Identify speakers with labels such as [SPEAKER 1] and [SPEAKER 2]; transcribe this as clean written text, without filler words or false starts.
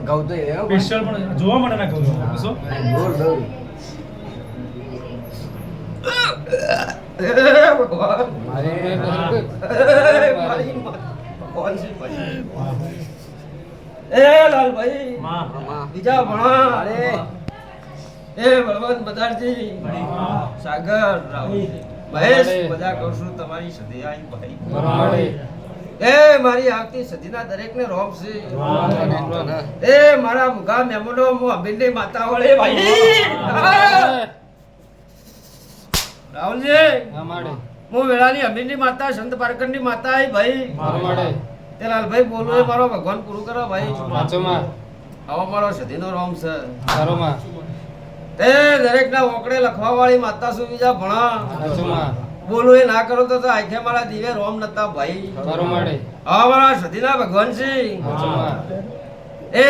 [SPEAKER 1] પણ કહું તો એ
[SPEAKER 2] સ્પેશિયલ પણ જોવા માટે ના કહું છું શું
[SPEAKER 1] બોલ બોલ
[SPEAKER 3] ભગવાન
[SPEAKER 1] મારે
[SPEAKER 3] મારી ભગવાન છે ભાઈ લાલભાઈ
[SPEAKER 2] માં
[SPEAKER 3] બીજા ભણા
[SPEAKER 1] અરે
[SPEAKER 3] બળવંત બધારજી સાગર રાહુલ મહેશ બધા કહું છું તમારી સદી આવી ભાઈ મારી આવતી સદીના દરેકને રોમ છે મારા મુગા મેમનો હું અમીરની માતા વળે ભાઈ રાહુલજી હું વેળાની અમીરની માતા સંત પારકરની માતા આવી ભાઈ તે લાલભાઈ બોલું એ મારો ભગવાન પૂરું કરો ભાઈ આવો મારો સદીનો રોમ છે તે દરેકના ઓકડે લખવા વાળી માતા શું બીજા ભણા બોલું એ ના કરો તો આખે મારા દીવે રોમ નતા ભાઈ આવા મારા સદીના ભગવાન છે એ